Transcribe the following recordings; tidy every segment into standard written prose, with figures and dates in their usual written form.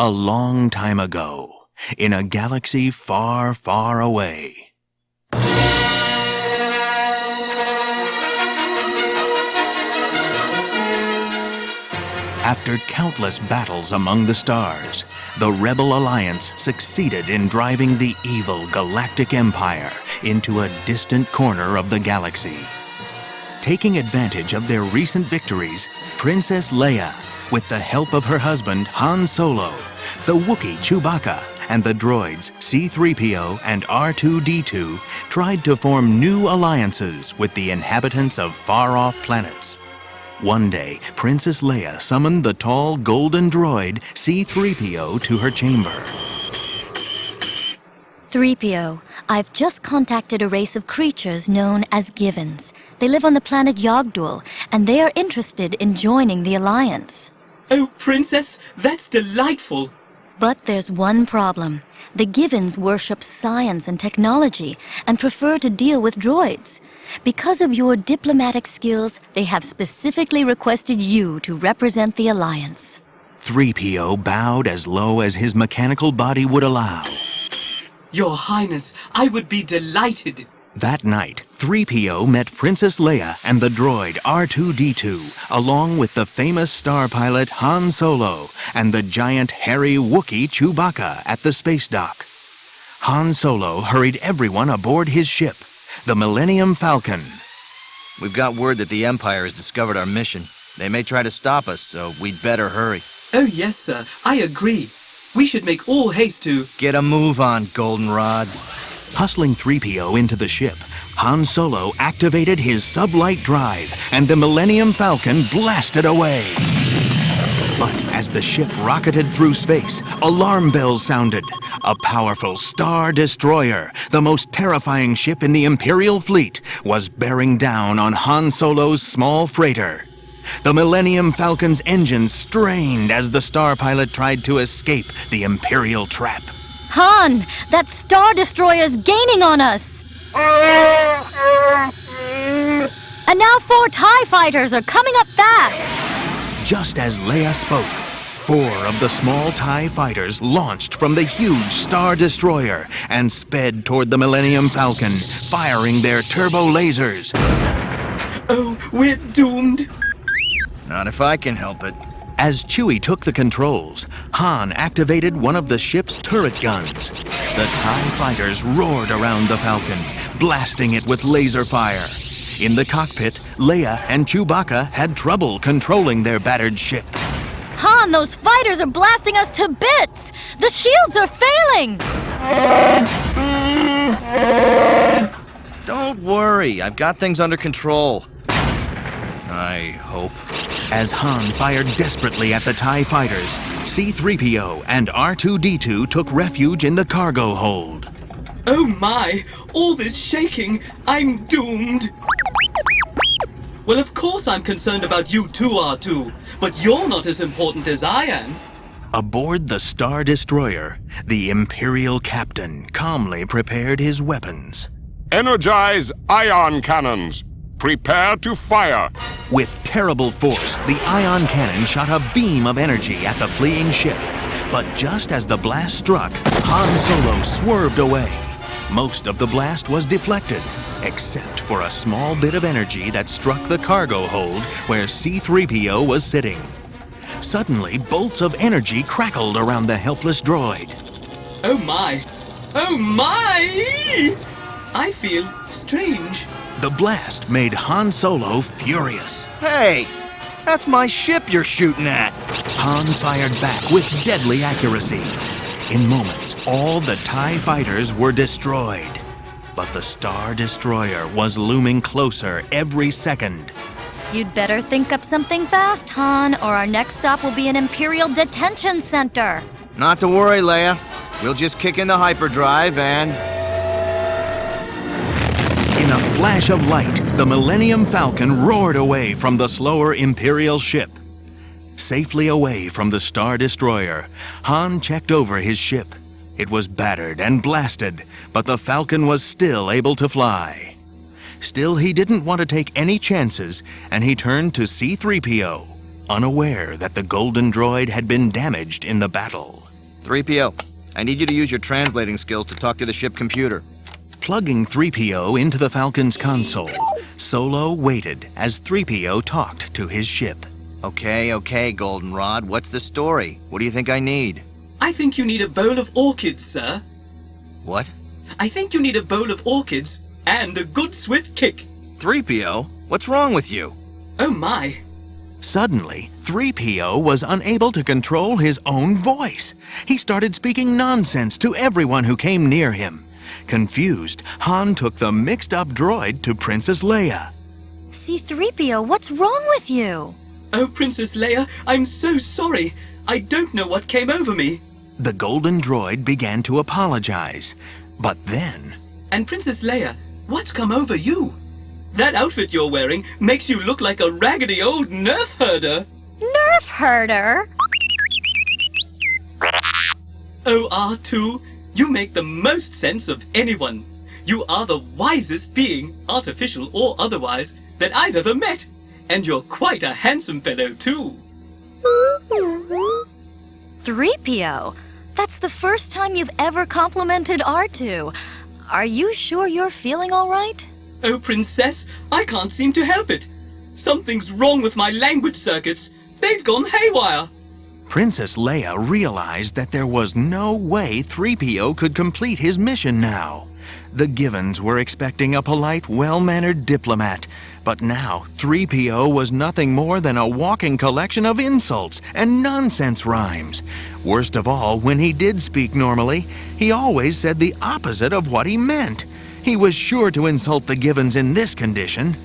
A long time ago, in a galaxy far, far away. After countless battles among the stars, the Rebel Alliance succeeded in driving the evil Galactic Empire into a distant corner of the galaxy. Taking advantage of their recent victories, Princess Leia, with the help of her husband Han Solo, the Wookiee Chewbacca, and the droids C-3PO and R2-D2 tried to form new alliances with the inhabitants of far-off planets. One day, Princess Leia summoned the tall golden droid C-3PO to her chamber. 3PO, I've just contacted a race of creatures known as Givens. They live on the planet Yogdul, and they are interested in joining the Alliance. Oh, Princess, that's delightful. But there's one problem. The Givens worship science and technology and prefer to deal with droids. Because of your diplomatic skills, they have specifically requested you to represent the Alliance. 3PO bowed as low as his mechanical body would allow. Your Highness, I would be delighted. That night, 3PO met Princess Leia and the droid R2-D2, along with the famous star pilot Han Solo and the giant hairy Wookiee Chewbacca at the space dock. Han Solo hurried everyone aboard his ship, the Millennium Falcon. We've got word that the Empire has discovered our mission. They may try to stop us, so we'd better hurry. Oh, yes, sir. I agree. We should make all haste to... Get a move on, Goldenrod. Hustling 3PO into the ship, Han Solo activated his sublight drive, and the Millennium Falcon blasted away. But as the ship rocketed through space, alarm bells sounded. A powerful Star Destroyer, the most terrifying ship in the Imperial fleet, was bearing down on Han Solo's small freighter. The Millennium Falcon's engines strained as the star pilot tried to escape the Imperial trap. Han! That Star Destroyer's gaining on us! And now 4 TIE fighters are coming up fast! Just as Leia spoke, 4 of the small TIE fighters launched from the huge Star Destroyer and sped toward the Millennium Falcon, firing their turbo lasers. Oh, we're doomed. Not if I can help it. As Chewie took the controls, Han activated one of the ship's turret guns. The TIE fighters roared around the Falcon, blasting it with laser fire. In the cockpit, Leia and Chewbacca had trouble controlling their battered ship. Han, those fighters are blasting us to bits! The shields are failing! Don't worry, I've got things under control. I hope. As Han fired desperately at the TIE fighters, C-3PO and R2-D2 took refuge in the cargo hold. Oh my, all this shaking, I'm doomed. Well, of course I'm concerned about you too, R2, but you're not as important as I am. Aboard the Star Destroyer, the Imperial captain calmly prepared his weapons. Energize ion cannons. Prepare to fire. With terrible force, the ion cannon shot a beam of energy at the fleeing ship. But just as the blast struck, Han Solo swerved away. Most of the blast was deflected, except for a small bit of energy that struck the cargo hold where C-3PO was sitting. Suddenly, bolts of energy crackled around the helpless droid. Oh my! Oh my! I feel strange. The blast made Han Solo furious. Hey! That's my ship you're shooting at! Han fired back with deadly accuracy. In moments, all the TIE fighters were destroyed. But the Star Destroyer was looming closer every second. You'd better think up something fast, Han, or our next stop will be an Imperial detention center. Not to worry, Leia. We'll just kick in the hyperdrive and... In a flash of light, the Millennium Falcon roared away from the slower Imperial ship. Safely away from the Star Destroyer, Han checked over his ship. It was battered and blasted, but the Falcon was still able to fly. Still, he didn't want to take any chances, and he turned to C-3PO. unaware that the golden droid had been damaged in the battle. 3PO, I need you to use your translating skills to talk to the ship computer. Plugging 3PO into the Falcon's console, Solo waited as 3PO talked to his ship. Okay, Goldenrod, what's the story? What do you think I need? I think you need a bowl of orchids, sir. What? I think you need a bowl of orchids and a good swift kick. 3PO, what's wrong with you? Oh my. Suddenly, 3PO was unable to control his own voice. He started speaking nonsense to everyone who came near him. Confused, Han took the mixed-up droid to Princess Leia. C-3PO, what's wrong with you? Oh, Princess Leia, I'm so sorry. I don't know what came over me. The golden droid began to apologize. But then... And Princess Leia, what's come over you? That outfit you're wearing makes you look like a raggedy old nerf herder. Nerf herder? Oh, R2, you make the most sense of anyone. You are the wisest being, artificial or otherwise, that I've ever met. And you're quite a handsome fellow, too. 3PO? That's the first time you've ever complimented R2. Are you sure you're feeling all right? Oh, Princess, I can't seem to help it. Something's wrong with my language circuits. They've gone haywire. Princess Leia realized that there was no way 3PO could complete his mission now. The Givens were expecting a polite, well-mannered diplomat, but now 3PO was nothing more than a walking collection of insults and nonsense rhymes. Worst of all, when he did speak normally, he always said the opposite of what he meant. He was sure to insult the Givens in this condition.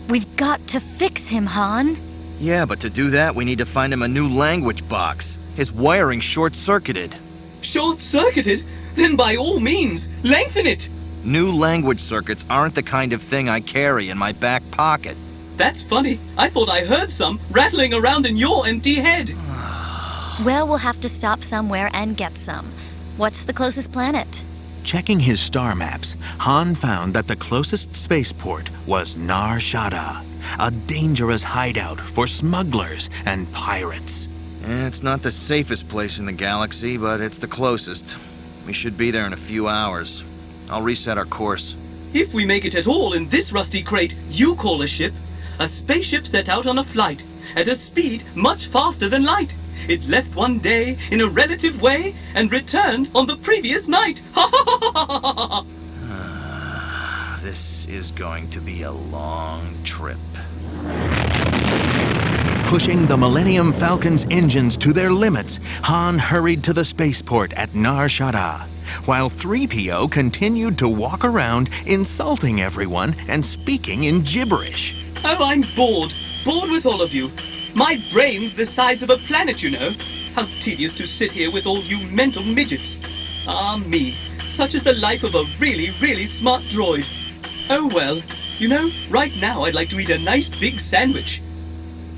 We've got to fix him, Han. Yeah, but to do that, we need to find him a new language box. His wiring's short-circuited. Short-circuited? Then by all means, lengthen it. New language circuits aren't the kind of thing I carry in my back pocket. That's funny. I thought I heard some rattling around in your empty head. Well, we'll have to stop somewhere and get some. What's the closest planet? Checking his star maps, Han found that the closest spaceport was Nar Shaddaa, a dangerous hideout for smugglers and pirates. It's not the safest place in the galaxy, but it's the closest. We should be there in a few hours. I'll reset our course. If we make it at all in this rusty crate you call a ship, a spaceship set out on a flight at a speed much faster than light. It left one day in a relative way and returned on the previous night. Ha ha ha ha ha! This is going to be a long trip. Pushing the Millennium Falcon's engines to their limits, Han hurried to the spaceport at Nar Shaddaa, while 3PO continued to walk around insulting everyone and speaking in gibberish. Oh, I'm bored. Bored with all of you. My brain's the size of a planet, you know. How tedious to sit here with all you mental midgets. Ah, me. Such is the life of a really, really smart droid. Oh well, you know, right now I'd like to eat a nice big sandwich.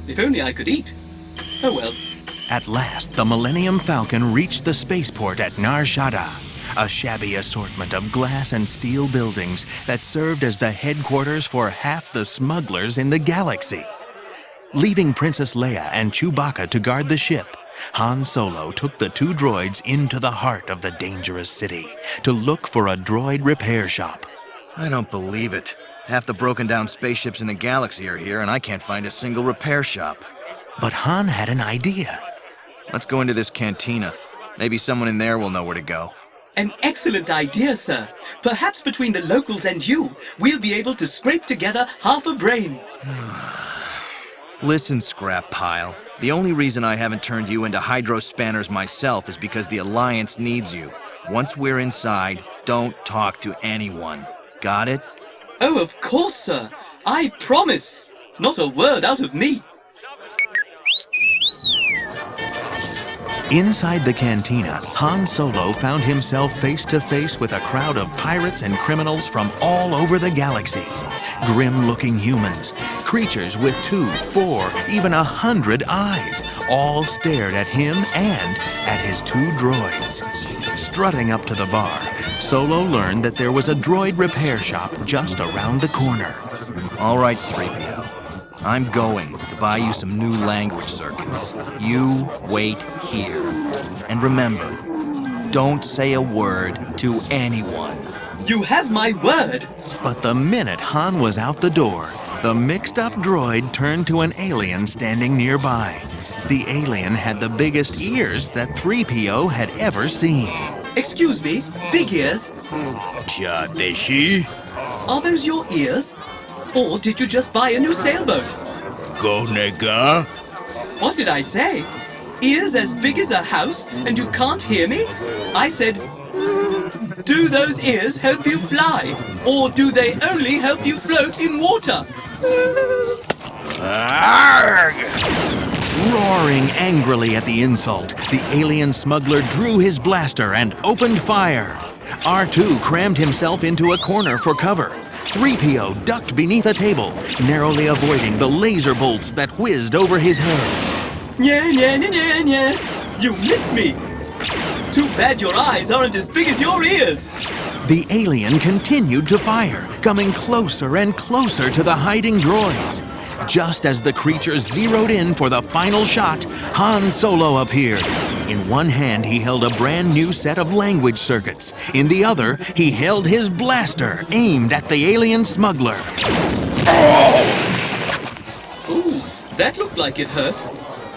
If only I could eat. Oh well. At last, the Millennium Falcon reached the spaceport at Nar Shaddaa, a shabby assortment of glass and steel buildings that served as the headquarters for half the smugglers in the galaxy. Leaving Princess Leia and Chewbacca to guard the ship, Han Solo took the two droids into the heart of the dangerous city to look for a droid repair shop. I don't believe it. Half the broken-down spaceships in the galaxy are here, and I can't find a single repair shop. But Han had an idea. Let's go into this cantina. Maybe someone in there will know where to go. An excellent idea, sir. Perhaps between the locals and you, we'll be able to scrape together half a brain. Listen, Scrap Pile. The only reason I haven't turned you into hydro spanners myself is because the Alliance needs you. Once we're inside, don't talk to anyone. Got it? Oh, of course, sir. I promise. Not a word out of me. Inside the cantina, Han Solo found himself face to face with a crowd of pirates and criminals from all over the galaxy. Grim-looking humans, creatures with 2, 4, even 100 eyes, all stared at him and at his two droids. Strutting up to the bar, Solo learned that there was a droid repair shop just around the corner. All right, 3PO. I'm going to buy you some new language circuits. You wait here. And remember, don't say a word to anyone. You have my word. But the minute Han was out the door, the mixed-up droid turned to an alien standing nearby. The alien had the biggest ears that 3PO had ever seen. Excuse me, big ears. Are those your ears? Or did you just buy a new sailboat? What did I say? Ears as big as a house and you can't hear me? I said, do those ears help you fly? Or do they only help you float in water? Roaring angrily at the insult, the alien smuggler drew his blaster and opened fire. R2 crammed himself into a corner for cover. 3PO ducked beneath a table, narrowly avoiding the laser bolts that whizzed over his head. You missed me. Too bad your eyes aren't as big as your ears. The alien continued to fire, coming closer and closer to the hiding droids. Just as the creatures zeroed in for the final shot, Han Solo appeared. In one hand, he held a brand new set of language circuits. In the other, he held his blaster, aimed at the alien smuggler. Ooh, that looked like it hurt.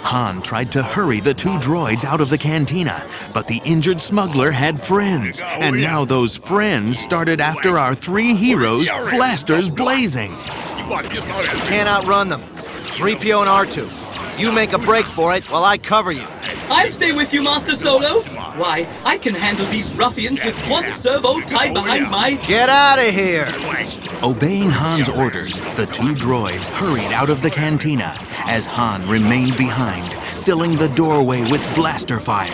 Han tried to hurry the two droids out of the cantina, but the injured smuggler had friends, and now those friends started after our three heroes, blasters blazing. You can't outrun them. 3PO and R2. You make a break for it while I cover you. I'll stay with you, Master Solo. Why, I can handle these ruffians with one servo tied behind my... Get out of here! Obeying Han's orders, the two droids hurried out of the cantina as Han remained behind, filling the doorway with blaster fire.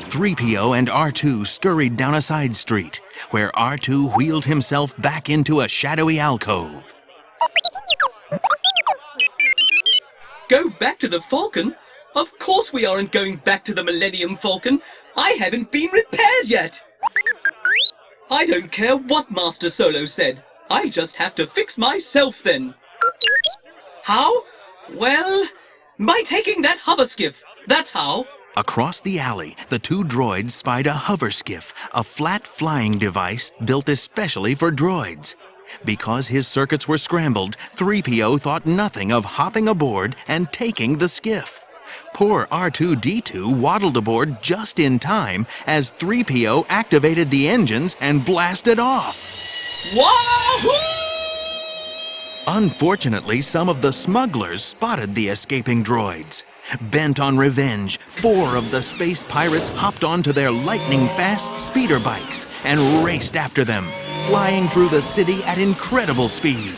3PO and R2 scurried down a side street, where R2 wheeled himself back into a shadowy alcove. Go back to the Falcon? Of course we aren't going back to the Millennium Falcon. I haven't been repaired yet. I don't care what Master Solo said. I just have to fix myself then. How? Well, by taking that hover skiff. That's how. Across the alley, the two droids spied a hover skiff, a flat flying device built especially for droids. Because his circuits were scrambled, 3PO thought nothing of hopping aboard and taking the skiff. Poor R2-D2 waddled aboard just in time as 3PO activated the engines and blasted off. Wahoo! Unfortunately, some of the smugglers spotted the escaping droids. Bent on revenge, 4 of the space pirates hopped onto their lightning-fast speeder bikes and raced after them, flying through the city at incredible speed.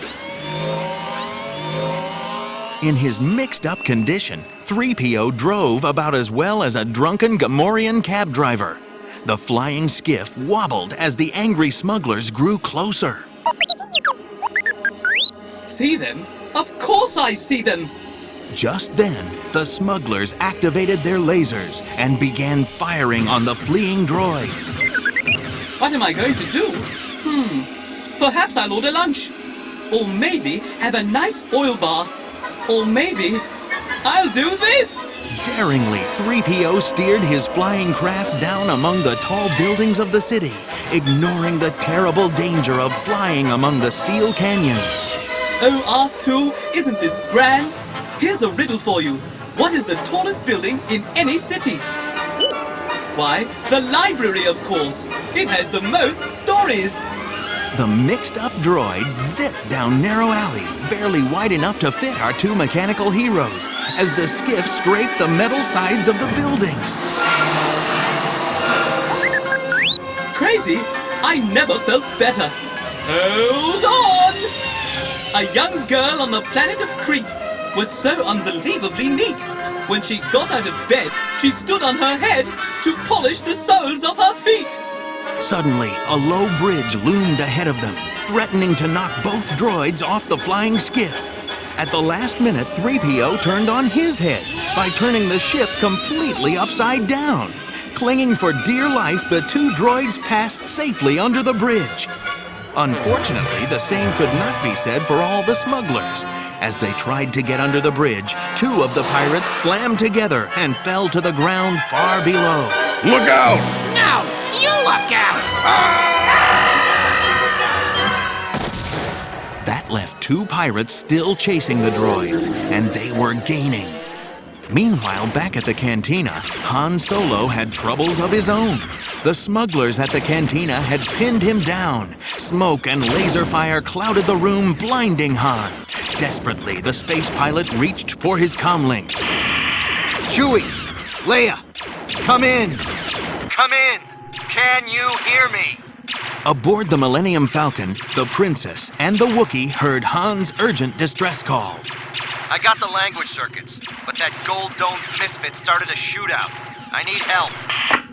In his mixed-up condition, 3PO drove about as well as a drunken Gamorrean cab driver. The flying skiff wobbled as the angry smugglers grew closer. See them? Of course I see them! Just then, the smugglers activated their lasers and began firing on the fleeing droids. What am I going to do? Perhaps I'll order lunch. Or maybe have a nice oil bath. Or maybe I'll do this! Daringly, 3PO steered his flying craft down among the tall buildings of the city, ignoring the terrible danger of flying among the steel canyons. Oh, R2, isn't this grand? Here's a riddle for you. What is the tallest building in any city? Why, the library, of course. It has the most stories. The mixed-up droid zipped down narrow alleys, barely wide enough to fit our two mechanical heroes, as the skiff scraped the metal sides of the buildings. Crazy? I never felt better. Hold on! A young girl on the planet of Crete was so unbelievably neat. When she got out of bed, she stood on her head to polish the soles of her feet. Suddenly, a low bridge loomed ahead of them, threatening to knock both droids off the flying skiff. At the last minute, 3PO turned on his head by turning the ship completely upside down. Clinging for dear life, the two droids passed safely under the bridge. Unfortunately, the same could not be said for all the smugglers, As they tried to get under the bridge, two of the pirates slammed together and fell to the ground far below. Look out! No, you look out! That left two pirates still chasing the droids, and they were gaining. Meanwhile, back at the cantina, Han Solo had troubles of his own. The smugglers at the cantina had pinned him down. Smoke and laser fire clouded the room, blinding Han. Desperately, the space pilot reached for his comlink. Chewie! Leia! Come in! Come in! Can you hear me? Aboard the Millennium Falcon, the Princess and the Wookiee heard Han's urgent distress call. I got the language circuits, but that gold-domed misfit started a shootout. I need help.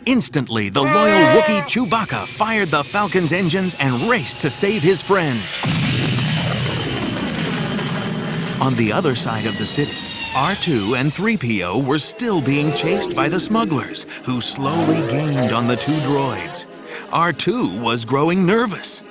Instantly, the loyal Wookiee Chewbacca fired the Falcon's engines and raced to save his friend. On the other side of the city, R2 and C-3PO were still being chased by the smugglers, who slowly gained on the two droids. R2 was growing nervous.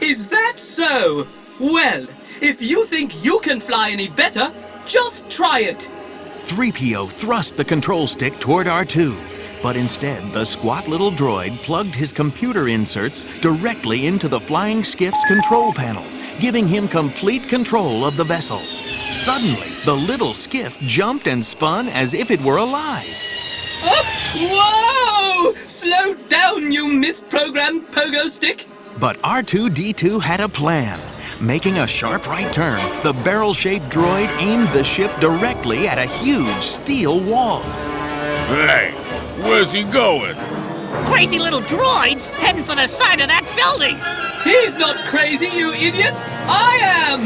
Is that so? Well, if you think you can fly any better, just try it. C-3PO thrust the control stick toward R2, but instead the squat little droid plugged his computer inserts directly into the flying skiff's control panel, giving him complete control of the vessel. Suddenly, the little skiff jumped and spun as if it were alive. Whoa! Slow down, you misprogrammed pogo stick! But R2-D2 had a plan. Making a sharp right turn, the barrel-shaped droid aimed the ship directly at a huge steel wall. Hey, where's he going? Crazy little droids heading for the side of that building! He's not crazy, you idiot! I am!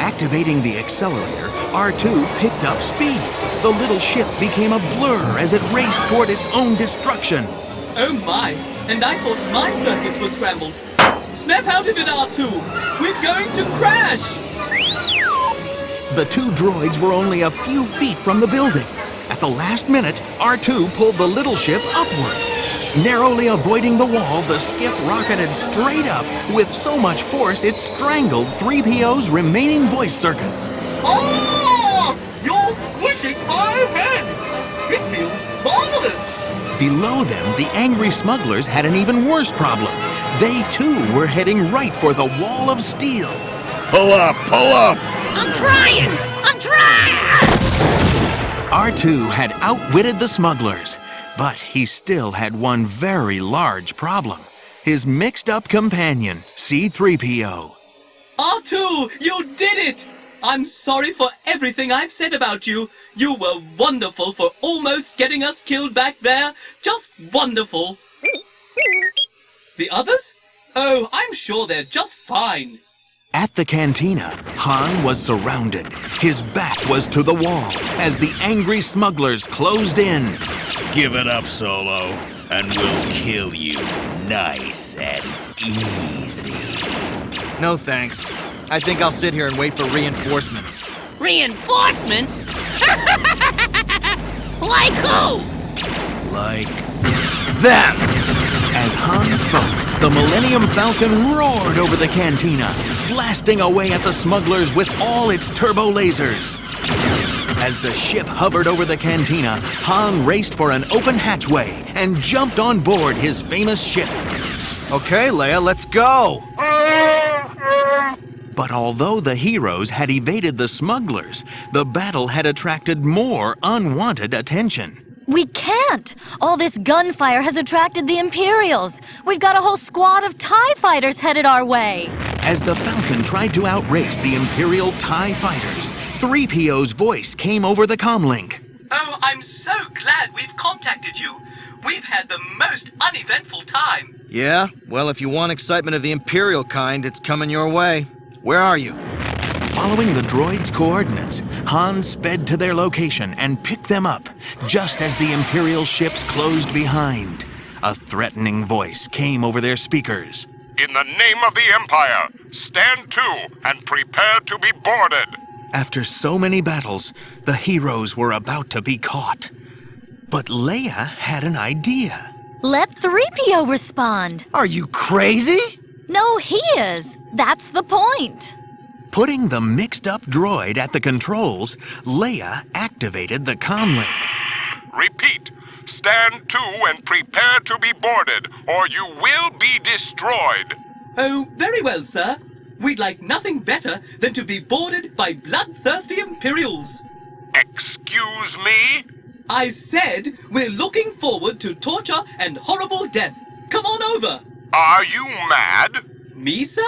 Activating the accelerator, R2 picked up speed. The little ship became a blur as it raced toward its own destruction. Oh my, and I thought my circuits were scrambled. Snap out of it, R2! We're going to crash! The two droids were only a few feet from the building. At the last minute, R2 pulled the little ship upward. Narrowly avoiding the wall, the skiff rocketed straight up with so much force it strangled C-3PO's remaining voice circuits. Oh! You're squishing my head! It feels marvelous! Below them, the angry smugglers had an even worse problem. They too were heading right for the wall of steel. Pull up, pull up! I'm trying! I'm trying! R2 had outwitted the smugglers, but he still had one very large problem. His mixed-up companion, C-3PO. R2, you did it! I'm sorry for everything I've said about you. You were wonderful for almost getting us killed back there. Just wonderful. The others? Oh, I'm sure they're just fine. At the cantina, Han was surrounded. His back was to the wall as the angry smugglers closed in. Give it up, Solo, and we'll kill you nice and easy. No thanks. I think I'll sit here and wait for reinforcements. Reinforcements? Like who? Like them! As Han spoke, the Millennium Falcon roared over the cantina, blasting away at the smugglers with all its turbo lasers. As the ship hovered over the cantina, Han raced for an open hatchway and jumped on board his famous ship. Okay, Leia, let's go! But although the heroes had evaded the smugglers, the battle had attracted more unwanted attention. We can't! All this gunfire has attracted the Imperials. We've got a whole squad of TIE fighters headed our way. As the Falcon tried to outrace the Imperial TIE fighters, C-3PO's voice came over the comlink. Oh, I'm so glad we've contacted you. We've had the most uneventful time. Yeah? Well, if you want excitement of the Imperial kind, it's coming your way. Where are you? Following the droid's coordinates, Han sped to their location and picked them up, just as the Imperial ships closed behind. A threatening voice came over their speakers. In the name of the Empire, stand to and prepare to be boarded. After so many battles, the heroes were about to be caught. But Leia had an idea. Let 3PO respond. Are you crazy? No, he is. That's the point. Putting the mixed-up droid at the controls, Leia activated the comlink. Repeat. Stand to and prepare to be boarded, or you will be destroyed. Oh, very well, sir. We'd like nothing better than to be boarded by bloodthirsty Imperials. Excuse me? I said we're looking forward to torture and horrible death. Come on over. Are you mad? Me, sir?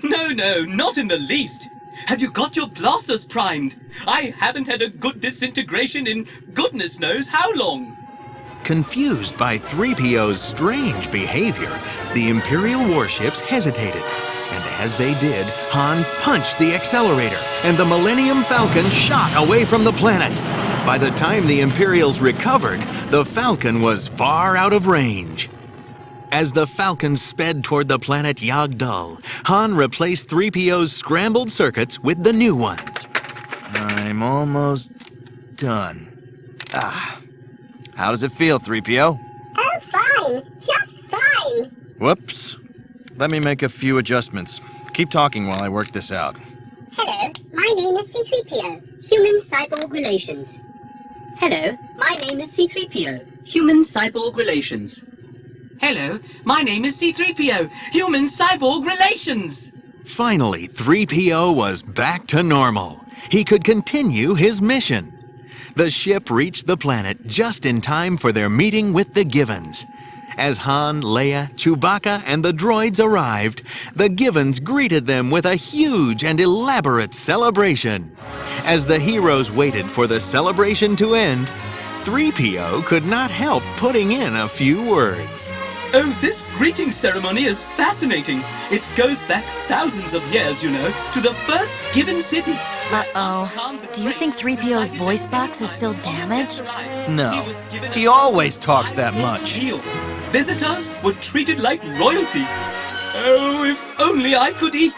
No, not in the least. Have you got your blasters primed? I haven't had a good disintegration in goodness knows how long. Confused by 3PO's strange behavior, the Imperial warships hesitated. And as they did, Han punched the accelerator, and the Millennium Falcon shot away from the planet. By the time the Imperials recovered, the Falcon was far out of range. As the Falcon sped toward the planet Yagdal, Han replaced 3PO's scrambled circuits with the new ones. I'm almost done. How does it feel, 3PO? Oh, fine. Just fine. Whoops. Let me make a few adjustments. Keep talking while I work this out. Hello, my name is C-3PO, Human-Cyborg Relations. Hello, my name is C-3PO, Human-Cyborg Relations. Hello, my name is C-3PO, Human-Cyborg Relations. Finally, 3PO was back to normal. He could continue his mission. The ship reached the planet just in time for their meeting with the Givens. As Han, Leia, Chewbacca, and the droids arrived, the Givens greeted them with a huge and elaborate celebration. As the heroes waited for the celebration to end, 3PO could not help putting in a few words. Oh, this greeting ceremony is fascinating. It goes back thousands of years, you know, to the first Given city. Uh-oh. Do you think 3PO's voice box is still damaged? No. He always talks that much. Visitors were treated like royalty. Oh, if only I could eat.